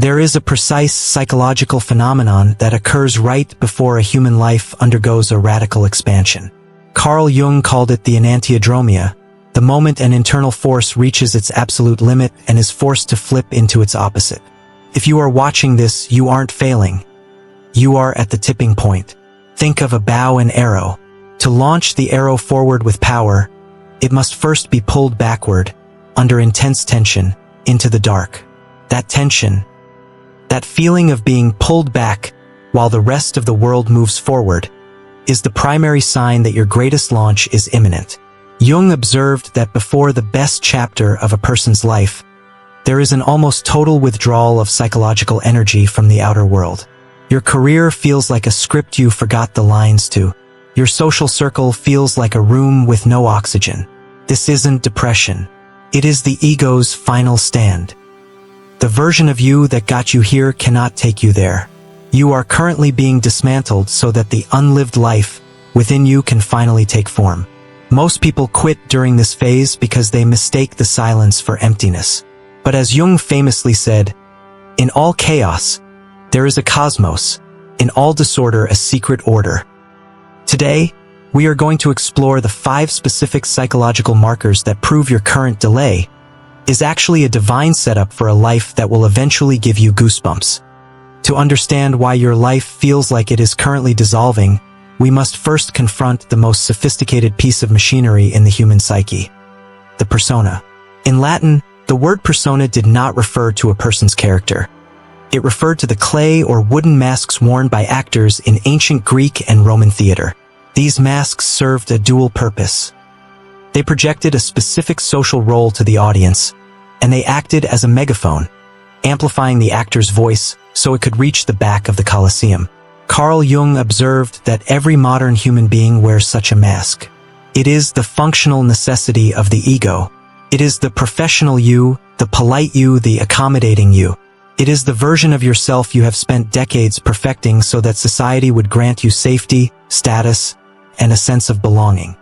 There is a precise psychological phenomenon that occurs right before a human life undergoes a radical expansion. Carl Jung called it the enantiodromia, the moment an internal force reaches its absolute limit and is forced to flip into its opposite. If you are watching this, you aren't failing. You are at the tipping point. Think of a bow and arrow. To launch the arrow forward with power, it must first be pulled backward, under intense tension, into the dark. That tension, that feeling of being pulled back while the rest of the world moves forward, is the primary sign that your greatest launch is imminent. Jung observed that before the best chapter of a person's life, there is an almost total withdrawal of psychological energy from the outer world. Your career feels like a script you forgot the lines to. Your social circle feels like a room with no oxygen. This isn't depression. It is the ego's final stand. The version of you that got you here cannot take you there. You are currently being dismantled so that the unlived life within you can finally take form. Most people quit during this phase because they mistake the silence for emptiness. But as Jung famously said, in all chaos, there is a cosmos, in all disorder a secret order. Today, we are going to explore the 5 specific psychological markers that prove your current delay is actually a divine setup for a life that will eventually give you goosebumps. To understand why your life feels like it is currently dissolving, we must first confront the most sophisticated piece of machinery in the human psyche: the persona. In Latin, the word persona did not refer to a person's character. It referred to the clay or wooden masks worn by actors in ancient Greek and Roman theater. These masks served a dual purpose. They projected a specific social role to the audience, and they acted as a megaphone, amplifying the actor's voice so it could reach the back of the Colosseum. Carl Jung observed that every modern human being wears such a mask. It is the functional necessity of the ego. It is the professional you, the polite you, the accommodating you. It is the version of yourself you have spent decades perfecting so that society would grant you safety, status, and a sense of belonging.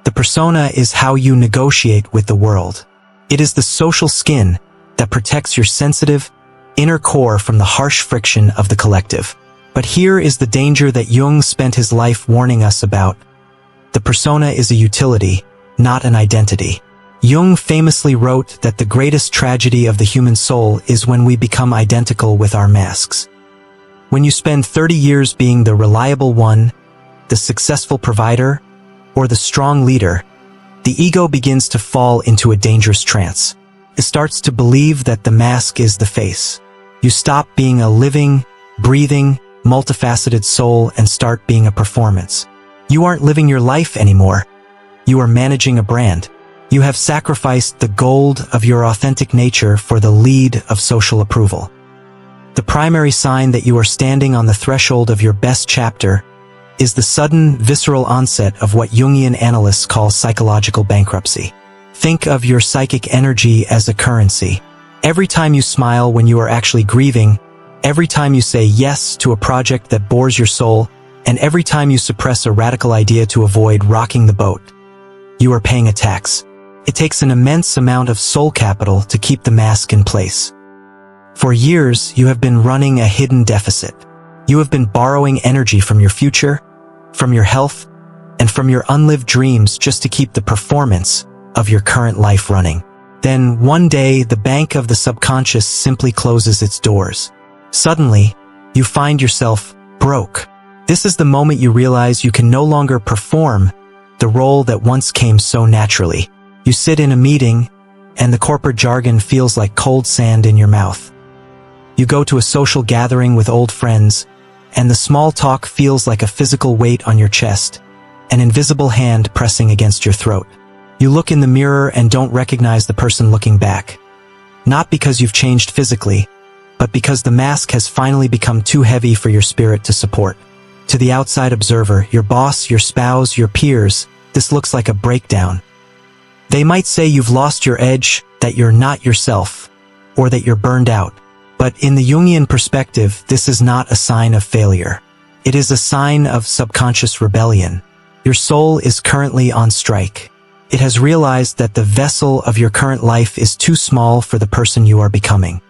The persona is how you negotiate with the world. It is the social skin that protects your sensitive, inner core from the harsh friction of the collective. But here is the danger that Jung spent his life warning us about. The persona is a utility, not an identity. Jung famously wrote that the greatest tragedy of the human soul is when we become identical with our masks. When you spend 30 years being the reliable one, the successful provider, or the strong leader, the ego begins to fall into a dangerous trance. It starts to believe that the mask is the face. You stop being a living, breathing, multifaceted soul and start being a performance. You aren't living your life anymore. You are managing a brand. You have sacrificed the gold of your authentic nature for the lead of social approval. The primary sign that you are standing on the threshold of your best chapter is the sudden, visceral onset of what Jungian analysts call psychological bankruptcy. Think of your psychic energy as a currency. Every time you smile when you are actually grieving, every time you say yes to a project that bores your soul, and every time you suppress a radical idea to avoid rocking the boat, you are paying a tax. It takes an immense amount of soul capital to keep the mask in place. For years, you have been running a hidden deficit. You have been borrowing energy from your future, from your health, and from your unlived dreams just to keep the performance of your current life running. Then, one day, the bank of the subconscious simply closes its doors. Suddenly, you find yourself broke. This is the moment you realize you can no longer perform the role that once came so naturally. You sit in a meeting, and the corporate jargon feels like cold sand in your mouth. You go to a social gathering with old friends, and the small talk feels like a physical weight on your chest, an invisible hand pressing against your throat. You look in the mirror and don't recognize the person looking back. Not because you've changed physically, but because the mask has finally become too heavy for your spirit to support. To the outside observer, your boss, your spouse, your peers, this looks like a breakdown. They might say you've lost your edge, that you're not yourself, or that you're burned out. But in the Jungian perspective, this is not a sign of failure. It is a sign of subconscious rebellion. Your soul is currently on strike. It has realized that the vessel of your current life is too small for the person you are becoming.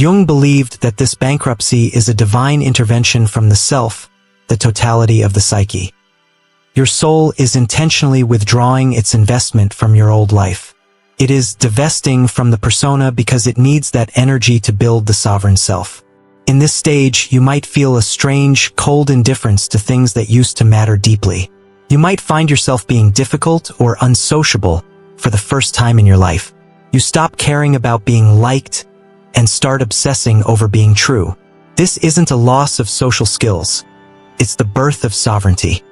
Jung believed that this bankruptcy is a divine intervention from the self, the totality of the psyche. Your soul is intentionally withdrawing its investment from your old life. It is divesting from the persona because it needs that energy to build the sovereign self. In this stage, you might feel a strange, cold indifference to things that used to matter deeply. You might find yourself being difficult or unsociable for the first time in your life. You stop caring about being liked and start obsessing over being true. This isn't a loss of social skills. It's the birth of sovereignty.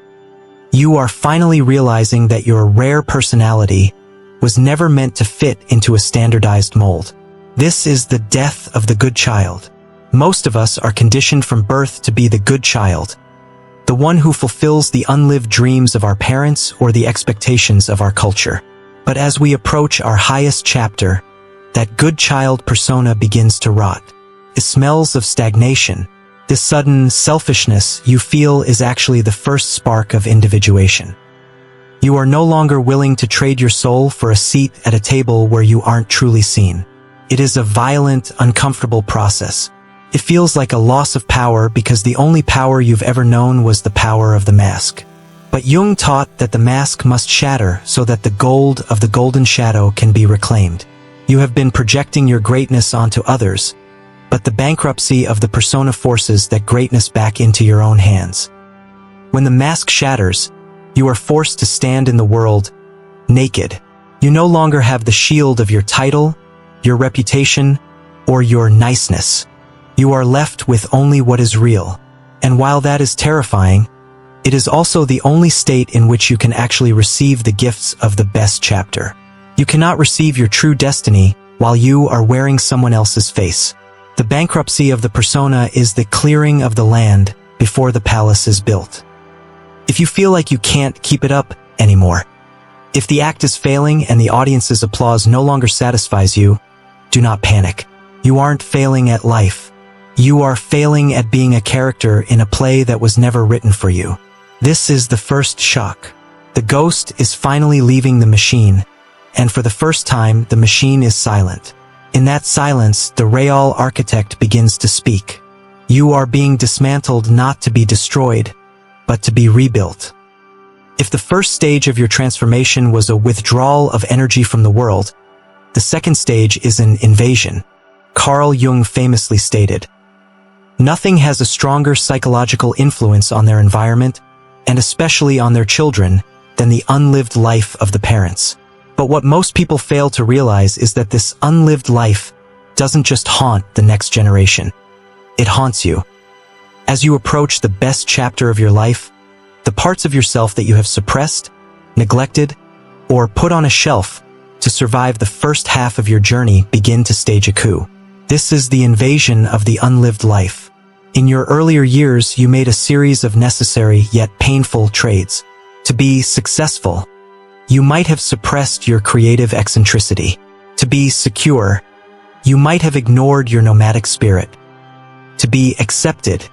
You are finally realizing that your rare personality was never meant to fit into a standardized mold. This is the death of the good child. Most of us are conditioned from birth to be the good child, the one who fulfills the unlived dreams of our parents or the expectations of our culture. But as we approach our highest chapter, that good child persona begins to rot. It smells of stagnation. This sudden selfishness you feel is actually the first spark of individuation. You are no longer willing to trade your soul for a seat at a table where you aren't truly seen. It is a violent, uncomfortable process. It feels like a loss of power because the only power you've ever known was the power of the mask. But Jung taught that the mask must shatter so that the gold of the golden shadow can be reclaimed. You have been projecting your greatness onto others, but the bankruptcy of the persona forces that greatness back into your own hands. When the mask shatters, you are forced to stand in the world naked. You no longer have the shield of your title, your reputation, or your niceness. You are left with only what is real. And while that is terrifying, it is also the only state in which you can actually receive the gifts of the best chapter. You cannot receive your true destiny while you are wearing someone else's face. The bankruptcy of the persona is the clearing of the land before the palace is built. If you feel like you can't keep it up anymore, if the act is failing and the audience's applause no longer satisfies you, do not panic. You aren't failing at life. You are failing at being a character in a play that was never written for you. This is the first shock. The ghost is finally leaving the machine, and for the first time, the machine is silent. In that silence, the real architect begins to speak. You are being dismantled not to be destroyed, but to be rebuilt. If the first stage of your transformation was a withdrawal of energy from the world, the second stage is an invasion. Carl Jung famously stated, "Nothing has a stronger psychological influence on their environment, and especially on their children, than the unlived life of the parents." But what most people fail to realize is that this unlived life doesn't just haunt the next generation. It haunts you. As you approach the best chapter of your life, the parts of yourself that you have suppressed, neglected, or put on a shelf to survive the first half of your journey begin to stage a coup. This is the invasion of the unlived life. In your earlier years, you made a series of necessary yet painful trades. To be successful, you might have suppressed your creative eccentricity. To be secure, you might have ignored your nomadic spirit. To be accepted,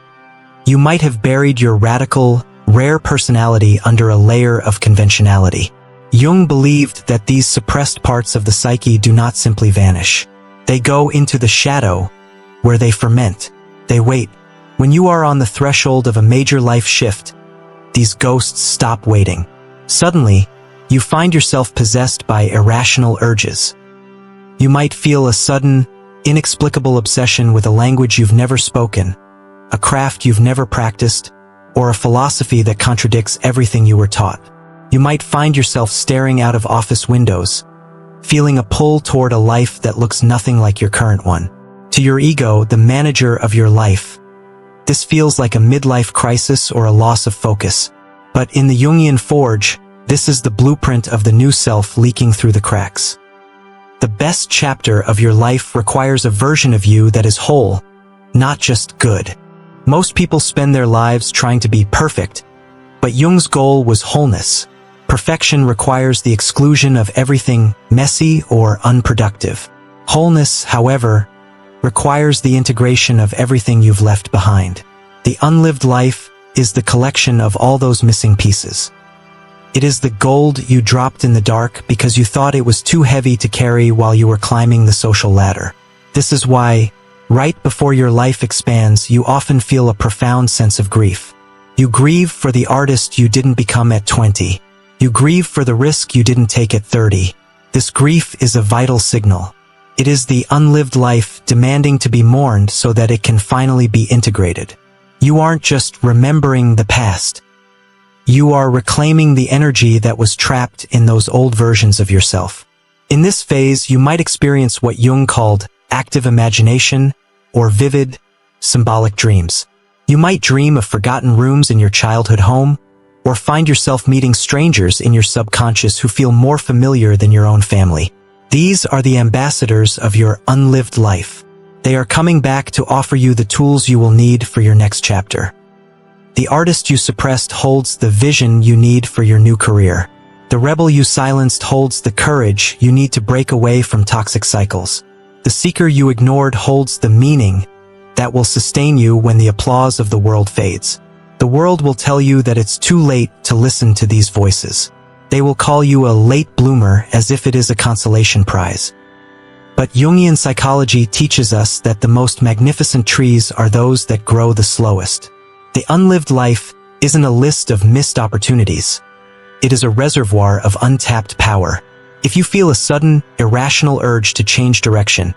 you might have buried your radical, rare personality under a layer of conventionality. Jung believed that these suppressed parts of the psyche do not simply vanish. They go into the shadow, where they ferment. They wait. When you are on the threshold of a major life shift, these ghosts stop waiting. Suddenly, you find yourself possessed by irrational urges. You might feel a sudden, inexplicable obsession with a language you've never spoken, a craft you've never practiced, or a philosophy that contradicts everything you were taught. You might find yourself staring out of office windows, feeling a pull toward a life that looks nothing like your current one. To your ego, the manager of your life, this feels like a midlife crisis or a loss of focus. But in the Jungian forge, this is the blueprint of the new self leaking through the cracks. The best chapter of your life requires a version of you that is whole, not just good. Most people spend their lives trying to be perfect, but Jung's goal was wholeness. Perfection requires the exclusion of everything messy or unproductive. Wholeness, however, requires the integration of everything you've left behind. The unlived life is the collection of all those missing pieces. It is the gold you dropped in the dark because you thought it was too heavy to carry while you were climbing the social ladder. This is why Right before your life expands, you often feel a profound sense of grief. You grieve for the artist you didn't become at 20. You grieve for the risk you didn't take at 30. This grief is a vital signal. It is the unlived life demanding to be mourned so that it can finally be integrated. You aren't just remembering the past. You are reclaiming the energy that was trapped in those old versions of yourself. In this phase, you might experience what Jung called active imagination or vivid, symbolic dreams. You might dream of forgotten rooms in your childhood home, or find yourself meeting strangers in your subconscious who feel more familiar than your own family. These are the ambassadors of your unlived life. They are coming back to offer you the tools you will need for your next chapter. The artist you suppressed holds the vision you need for your new career. The rebel you silenced holds the courage you need to break away from toxic cycles. The seeker you ignored holds the meaning that will sustain you when the applause of the world fades. The world will tell you that it's too late to listen to these voices. They will call you a late bloomer as if it is a consolation prize. But Jungian psychology teaches us that the most magnificent trees are those that grow the slowest. The unlived life isn't a list of missed opportunities. It is a reservoir of untapped power. If you feel a sudden, irrational urge to change direction,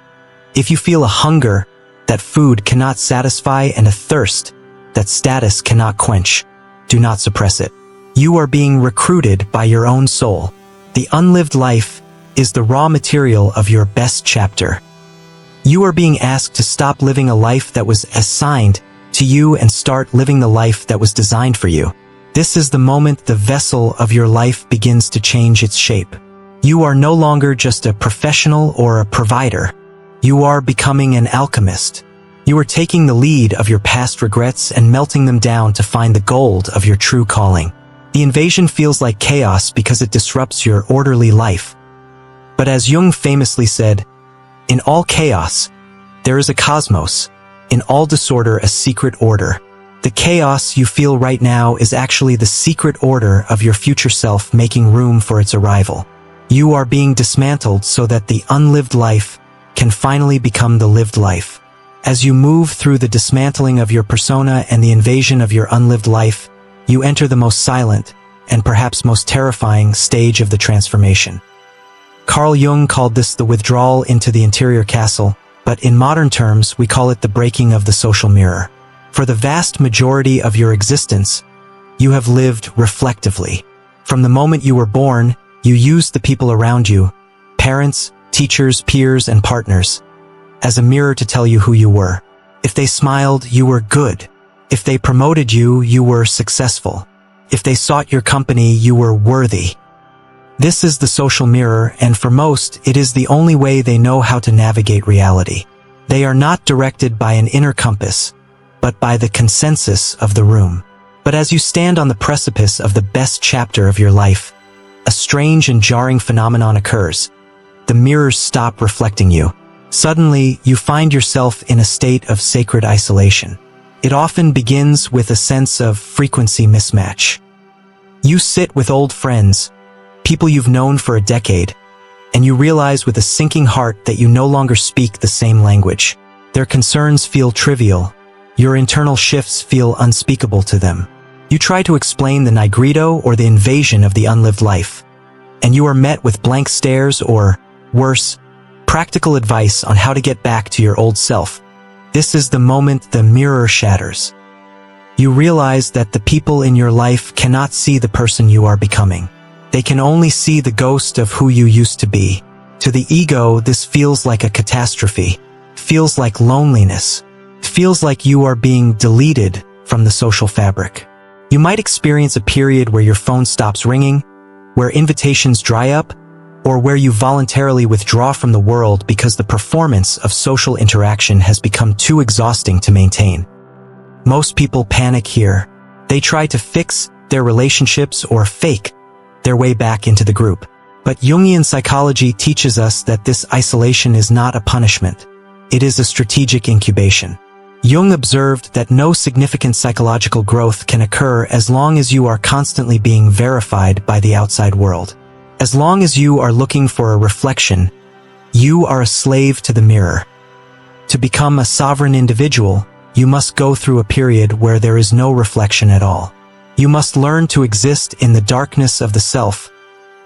if you feel a hunger that food cannot satisfy and a thirst that status cannot quench, do not suppress it. You are being recruited by your own soul. The unlived life is the raw material of your best chapter. You are being asked to stop living a life that was assigned to you and start living the life that was designed for you. This is the moment the vessel of your life begins to change its shape. You are no longer just a professional or a provider. You are becoming an alchemist. You are taking the lead of your past regrets and melting them down to find the gold of your true calling. The invasion feels like chaos because it disrupts your orderly life. But as Jung famously said, in all chaos, there is a cosmos. In all disorder, a secret order. The chaos you feel right now is actually the secret order of your future self making room for its arrival. You are being dismantled so that the unlived life can finally become the lived life. As you move through the dismantling of your persona and the invasion of your unlived life, you enter the most silent and perhaps most terrifying stage of the transformation. Carl Jung called this the withdrawal into the interior castle, but in modern terms, we call it the breaking of the social mirror. For the vast majority of your existence, you have lived reflectively. From the moment you were born, you used the people around you, parents, teachers, peers, and partners, as a mirror to tell you who you were. If they smiled, you were good. If they promoted you, you were successful. If they sought your company, you were worthy. This is the social mirror, and for most, it is the only way they know how to navigate reality. They are not directed by an inner compass, but by the consensus of the room. But as you stand on the precipice of the best chapter of your life, a strange and jarring phenomenon occurs. The mirrors stop reflecting you. Suddenly, you find yourself in a state of sacred isolation. It often begins with a sense of frequency mismatch. You sit with old friends, people you've known for a decade, and you realize with a sinking heart that you no longer speak the same language. Their concerns feel trivial. Your internal shifts feel unspeakable to them. You try to explain the Negrito or the invasion of the unlived life, and you are met with blank stares or, worse, practical advice on how to get back to your old self. This is the moment the mirror shatters. You realize that the people in your life cannot see the person you are becoming. They can only see the ghost of who you used to be. To the ego, this feels like a catastrophe, feels like loneliness, feels like you are being deleted from the social fabric. You might experience a period where your phone stops ringing, where invitations dry up, or where you voluntarily withdraw from the world because the performance of social interaction has become too exhausting to maintain. Most people panic here. They try to fix their relationships or fake their way back into the group. But Jungian psychology teaches us that this isolation is not a punishment. It is a strategic incubation. Jung observed that no significant psychological growth can occur as long as you are constantly being verified by the outside world. As long as you are looking for a reflection, you are a slave to the mirror. To become a sovereign individual, you must go through a period where there is no reflection at all. You must learn to exist in the darkness of the self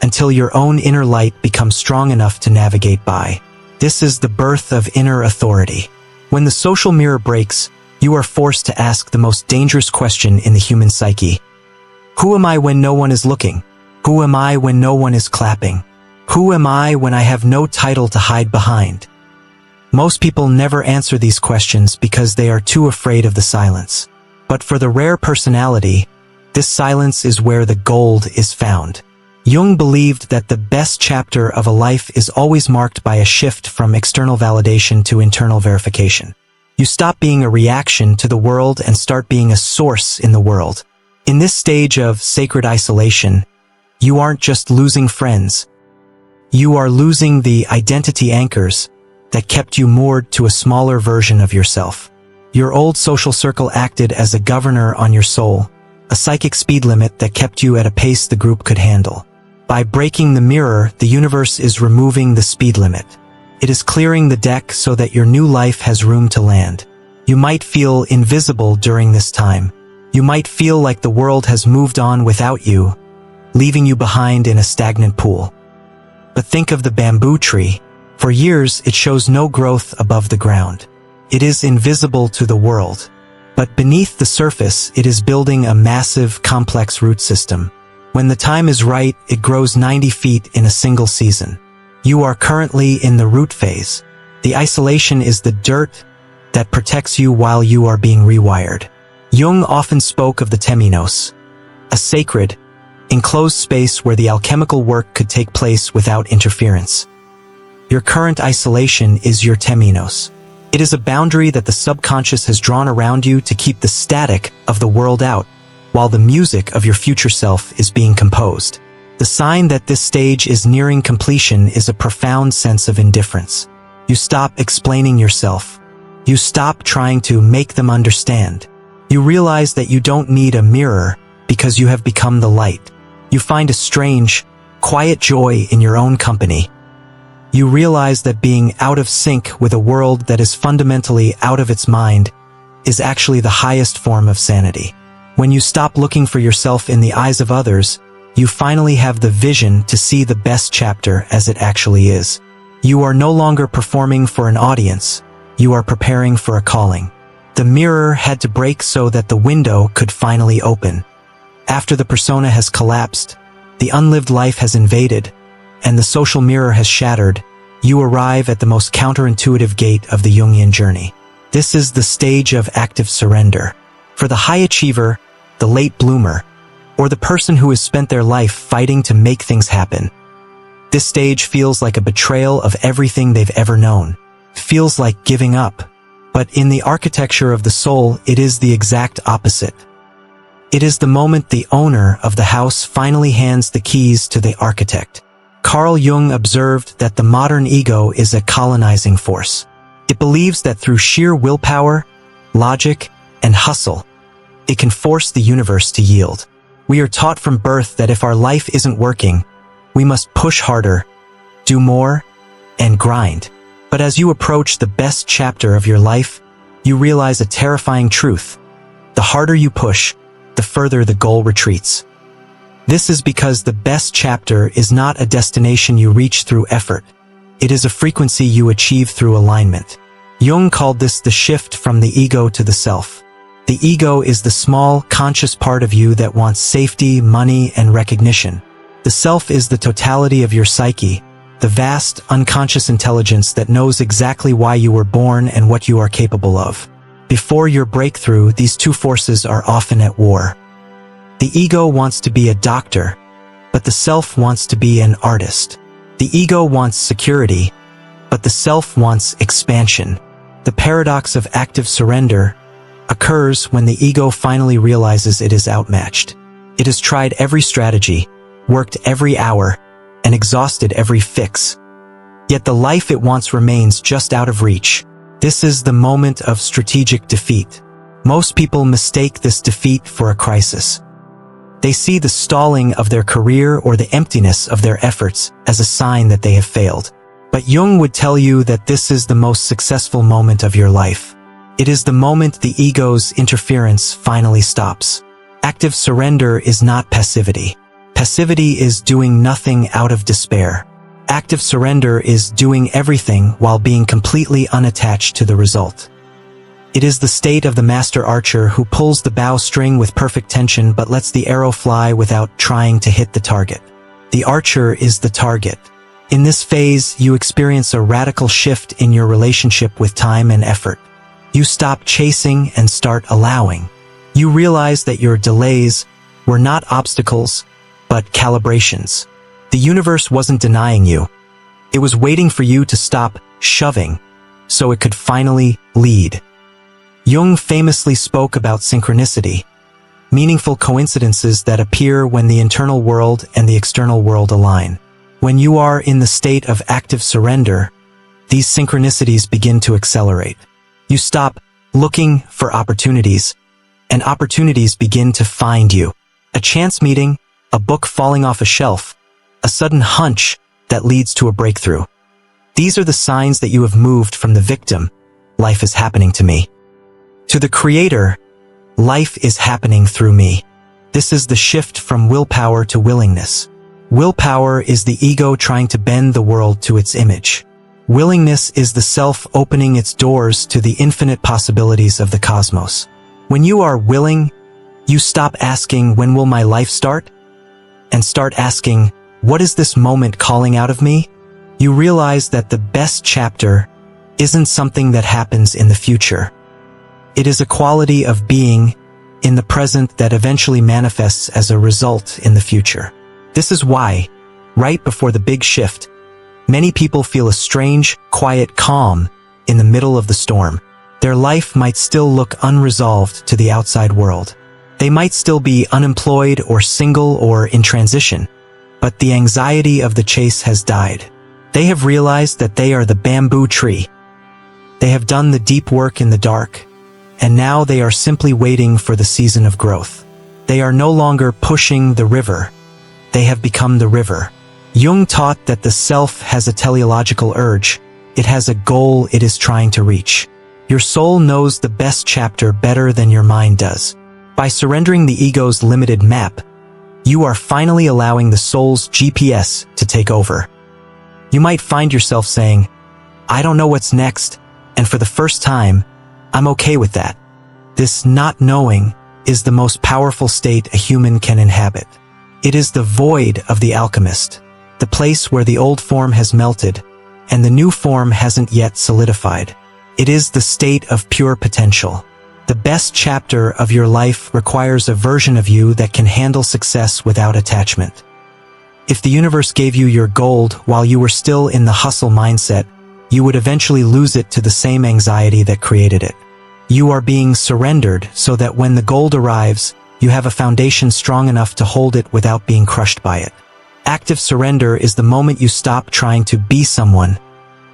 until your own inner light becomes strong enough to navigate by. This is the birth of inner authority. When the social mirror breaks, you are forced to ask the most dangerous question in the human psyche. Who am I when no one is looking? Who am I when no one is clapping? Who am I when I have no title to hide behind? Most people never answer these questions because they are too afraid of the silence. But for the rare personality, this silence is where the gold is found. Jung believed that the best chapter of a life is always marked by a shift from external validation to internal verification. You stop being a reaction to the world and start being a source in the world. In this stage of sacred isolation, you aren't just losing friends. You are losing the identity anchors that kept you moored to a smaller version of yourself. Your old social circle acted as a governor on your soul, a psychic speed limit that kept you at a pace the group could handle. By breaking the mirror, the universe is removing the speed limit. It is clearing the deck so that your new life has room to land. You might feel invisible during this time. You might feel like the world has moved on without you, leaving you behind in a stagnant pool. But think of the bamboo tree. For years, it shows no growth above the ground. It is invisible to the world. But beneath the surface, it is building a massive, complex root system. When the time is right, it grows 90 feet in a single season. You are currently in the root phase. The isolation is the dirt that protects you while you are being rewired. Jung often spoke of the temenos, a sacred, enclosed space where the alchemical work could take place without interference. Your current isolation is your temenos. It is a boundary that the subconscious has drawn around you to keep the static of the world out, while the music of your future self is being composed. The sign that this stage is nearing completion is a profound sense of indifference. You stop explaining yourself. You stop trying to make them understand. You realize that you don't need a mirror because you have become the light. You find a strange, quiet joy in your own company. You realize that being out of sync with a world that is fundamentally out of its mind is actually the highest form of sanity. When you stop looking for yourself in the eyes of others, you finally have the vision to see the best chapter as it actually is. You are no longer performing for an audience. You are preparing for a calling. The mirror had to break so that the window could finally open. After the persona has collapsed, the unlived life has invaded, and the social mirror has shattered, you arrive at the most counterintuitive gate of the Jungian journey. This is the stage of active surrender. For the high achiever, the late bloomer, or the person who has spent their life fighting to make things happen, this stage feels like a betrayal of everything they've ever known. Feels like giving up. But in the architecture of the soul, it is the exact opposite. It is the moment the owner of the house finally hands the keys to the architect. Carl Jung observed that the modern ego is a colonizing force. It believes that through sheer willpower, logic, and hustle, it can force the universe to yield. We are taught from birth that if our life isn't working, we must push harder, do more, and grind. But as you approach the best chapter of your life, you realize a terrifying truth. The harder you push, the further the goal retreats. This is because the best chapter is not a destination you reach through effort. It is a frequency you achieve through alignment. Jung called this the shift from the ego to the self. The ego is the small, conscious part of you that wants safety, money, and recognition. The self is the totality of your psyche, the vast, unconscious intelligence that knows exactly why you were born and what you are capable of. Before your breakthrough, these two forces are often at war. The ego wants to be a doctor, but the self wants to be an artist. The ego wants security, but the self wants expansion. The paradox of active surrender occurs when the ego finally realizes it is outmatched. It has tried every strategy, worked every hour, and exhausted every fix. Yet the life it wants remains just out of reach. This is the moment of strategic defeat. Most people mistake this defeat for a crisis. They see the stalling of their career or the emptiness of their efforts as a sign that they have failed. But Jung would tell you that this is the most successful moment of your life. It is the moment the ego's interference finally stops. Active surrender is not passivity. Passivity is doing nothing out of despair. Active surrender is doing everything while being completely unattached to the result. It is the state of the master archer who pulls the bow string with perfect tension but lets the arrow fly without trying to hit the target. The archer is the target. In this phase, you experience a radical shift in your relationship with time and effort. You stop chasing and start allowing. You realize that your delays were not obstacles, but calibrations. The universe wasn't denying you. It was waiting for you to stop shoving, so it could finally lead. Jung famously spoke about synchronicity, meaningful coincidences that appear when the internal world and the external world align. When you are in the state of active surrender, these synchronicities begin to accelerate. You stop looking for opportunities, and opportunities begin to find you. A chance meeting, a book falling off a shelf, a sudden hunch that leads to a breakthrough. These are the signs that you have moved from the victim, life is happening to me, to the creator, life is happening through me. This is the shift from willpower to willingness. Willpower is the ego trying to bend the world to its image. Willingness is the self opening its doors to the infinite possibilities of the cosmos. When you are willing, you stop asking, when will my life start? And start asking, what is this moment calling out of me? You realize that the best chapter isn't something that happens in the future. It is a quality of being in the present that eventually manifests as a result in the future. This is why, right before the big shift, many people feel a strange, quiet calm in the middle of the storm. Their life might still look unresolved to the outside world. They might still be unemployed or single or in transition, but the anxiety of the chase has died. They have realized that they are the bamboo tree. They have done the deep work in the dark, and now they are simply waiting for the season of growth. They are no longer pushing the river. They have become the river. Jung taught that the self has a teleological urge. It has a goal it is trying to reach. Your soul knows the best chapter better than your mind does. By surrendering the ego's limited map, you are finally allowing the soul's GPS to take over. You might find yourself saying, I don't know what's next, and for the first time, I'm okay with that. This not knowing is the most powerful state a human can inhabit. It is the void of the alchemist, the place where the old form has melted and the new form hasn't yet solidified. It is the state of pure potential. The best chapter of your life requires a version of you that can handle success without attachment. If the universe gave you your gold while you were still in the hustle mindset, you would eventually lose it to the same anxiety that created it. You are being surrendered so that when the gold arrives, you have a foundation strong enough to hold it without being crushed by it. Active surrender is the moment you stop trying to be someone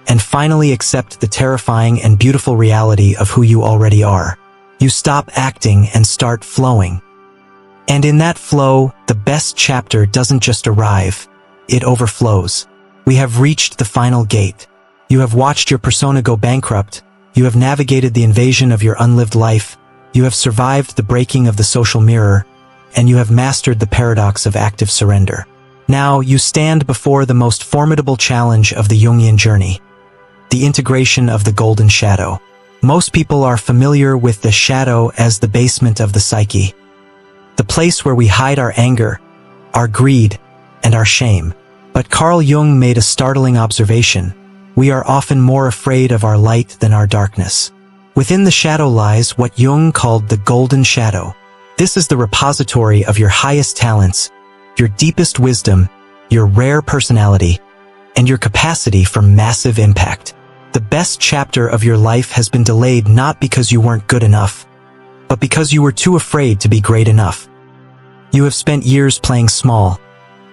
and finally accept the terrifying and beautiful reality of who you already are. You stop acting and start flowing. And in that flow, the best chapter doesn't just arrive, it overflows. We have reached the final gate. You have watched your persona go bankrupt. You have navigated the invasion of your unlived life. You have survived the breaking of the social mirror, and you have mastered the paradox of active surrender. Now you stand before the most formidable challenge of the Jungian journey, the integration of the golden shadow. Most people are familiar with the shadow as the basement of the psyche, the place where we hide our anger, our greed, and our shame. But Carl Jung made a startling observation. We are often more afraid of our light than our darkness. Within the shadow lies what Jung called the golden shadow. This is the repository of your highest talents, your deepest wisdom, your rare personality, and your capacity for massive impact. The best chapter of your life has been delayed not because you weren't good enough, but because you were too afraid to be great enough. You have spent years playing small,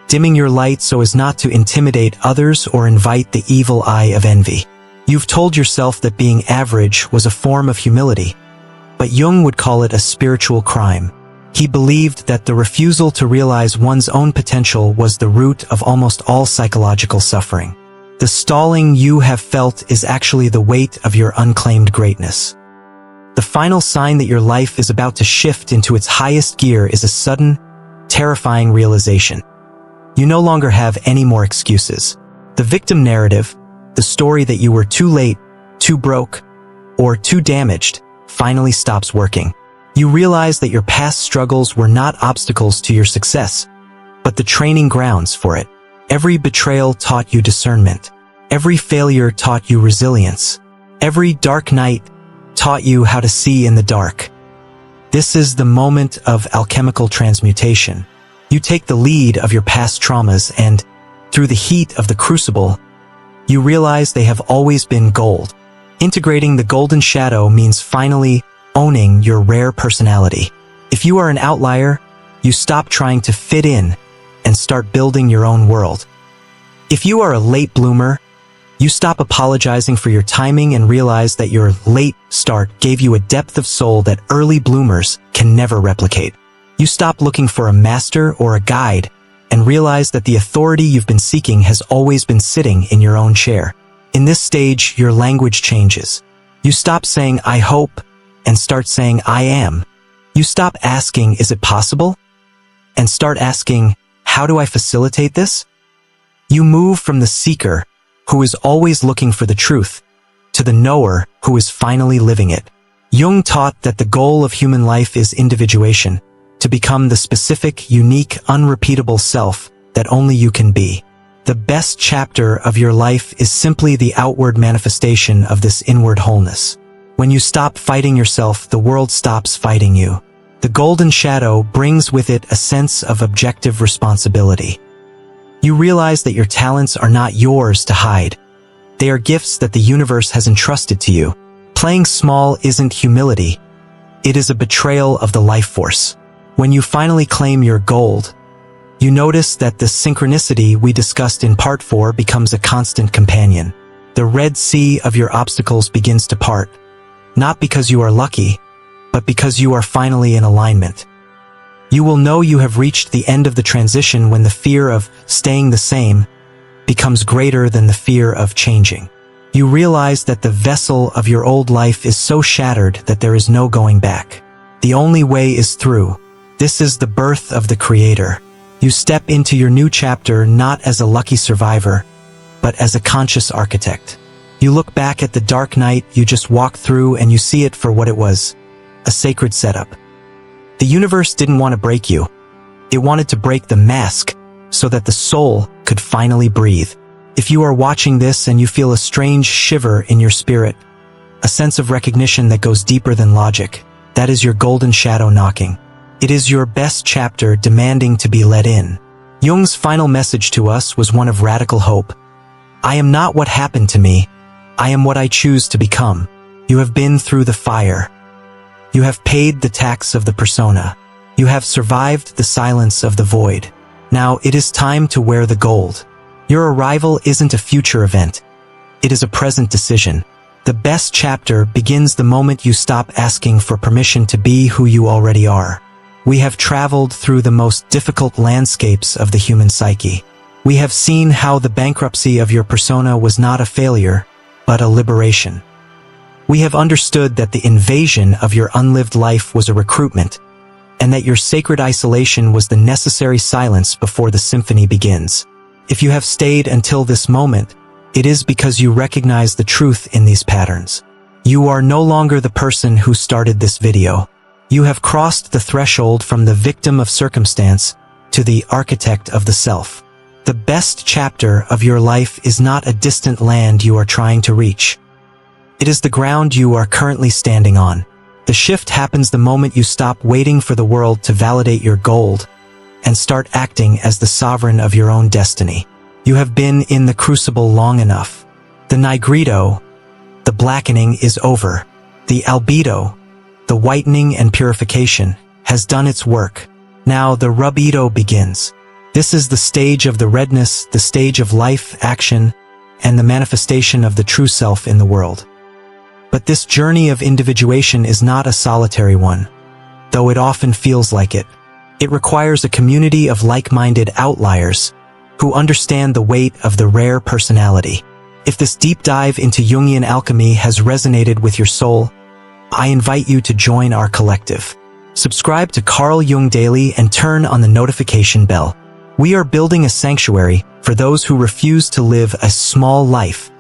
dimming your light so as not to intimidate others or invite the evil eye of envy. You've told yourself that being average was a form of humility, but Jung would call it a spiritual crime. He believed that the refusal to realize one's own potential was the root of almost all psychological suffering. The stalling you have felt is actually the weight of your unclaimed greatness. The final sign that your life is about to shift into its highest gear is a sudden, terrifying realization. You no longer have any more excuses. The victim narrative, the story that you were too late, too broke, or too damaged, finally stops working. You realize that your past struggles were not obstacles to your success, but the training grounds for it. Every betrayal taught you discernment. Every failure taught you resilience. Every dark night taught you how to see in the dark. This is the moment of alchemical transmutation. You take the lead of your past traumas and, through the heat of the crucible, you realize they have always been gold. Integrating the golden shadow means finally owning your rare personality. If you are an outlier, you stop trying to fit in and start building your own world. If you are a late bloomer, you stop apologizing for your timing and realize that your late start gave you a depth of soul that early bloomers can never replicate. You stop looking for a master or a guide and realize that the authority you've been seeking has always been sitting in your own chair. In this stage, your language changes. You stop saying, "I hope," and start saying, "I am." You stop asking, "Is it possible?" and start asking, "How do I facilitate this?" You move from the seeker, who is always looking for the truth, to the knower who is finally living it. Jung taught that the goal of human life is individuation, to become the specific, unique, unrepeatable self that only you can be. The best chapter of your life is simply the outward manifestation of this inward wholeness. When you stop fighting yourself, the world stops fighting you. The golden shadow brings with it a sense of objective responsibility. You realize that your talents are not yours to hide. They are gifts that the universe has entrusted to you. Playing small isn't humility. It is a betrayal of the life force. When you finally claim your gold, you notice that the synchronicity we discussed in part 4 becomes a constant companion. The Red Sea of your obstacles begins to part, not because you are lucky, but because you are finally in alignment. You will know you have reached the end of the transition when the fear of staying the same becomes greater than the fear of changing. You realize that the vessel of your old life is so shattered that there is no going back. The only way is through. This is the birth of the Creator. You step into your new chapter not as a lucky survivor, but as a conscious architect. You look back at the dark night you just walked through and you see it for what it was, a sacred setup. The universe didn't want to break you. It wanted to break the mask so that the soul could finally breathe. If you are watching this and you feel a strange shiver in your spirit, a sense of recognition that goes deeper than logic, that is your golden shadow knocking. It is your best chapter demanding to be let in. Jung's final message to us was one of radical hope. I am not what happened to me. I am what I choose to become. You have been through the fire. You have paid the tax of the persona. You have survived the silence of the void. Now it is time to wear the gold. Your arrival isn't a future event. It is a present decision. The best chapter begins the moment you stop asking for permission to be who you already are. We have traveled through the most difficult landscapes of the human psyche. We have seen how the bankruptcy of your persona was not a failure, but a liberation. We have understood that the invasion of your unlived life was a recruitment, and that your sacred isolation was the necessary silence before the symphony begins. If you have stayed until this moment, it is because you recognize the truth in these patterns. You are no longer the person who started this video. You have crossed the threshold from the victim of circumstance to the architect of the self. The best chapter of your life is not a distant land you are trying to reach. It is the ground you are currently standing on. The shift happens the moment you stop waiting for the world to validate your gold and start acting as the sovereign of your own destiny. You have been in the crucible long enough. The nigredo, the blackening, is over. The albedo, the whitening and purification, has done its work. Now the rubedo begins. This is the stage of the redness, the stage of life, action, and the manifestation of the true self in the world. But this journey of individuation is not a solitary one, though it often feels like it. It requires a community of like-minded outliers who understand the weight of the rare personality. If this deep dive into Jungian alchemy has resonated with your soul, I invite you to join our collective. Subscribe to Carl Jung Daily and turn on the notification bell. We are building a sanctuary for those who refuse to live a small life,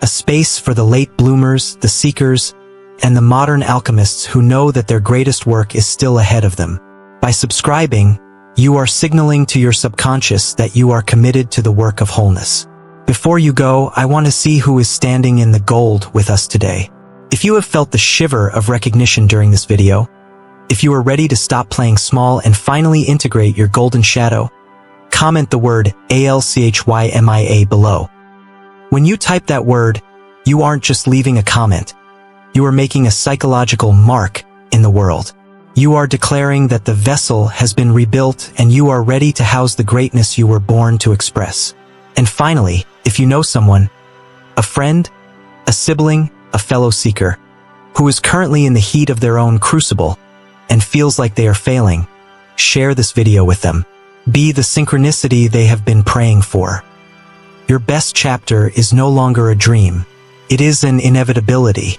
a space for the late bloomers, the seekers, and the modern alchemists who know that their greatest work is still ahead of them. By subscribing, you are signaling to your subconscious that you are committed to the work of wholeness. Before you go, I want to see who is standing in the gold with us today. If you have felt the shiver of recognition during this video, if you are ready to stop playing small and finally integrate your golden shadow, comment the word ALCHYMIA below. When you type that word, you aren't just leaving a comment. You are making a psychological mark in the world. You are declaring that the vessel has been rebuilt and you are ready to house the greatness you were born to express. And finally, if you know someone, a friend, a sibling, a fellow seeker, who is currently in the heat of their own crucible and feels like they are failing, share this video with them. Be the synchronicity they have been praying for. Your best chapter is no longer a dream. It is an inevitability.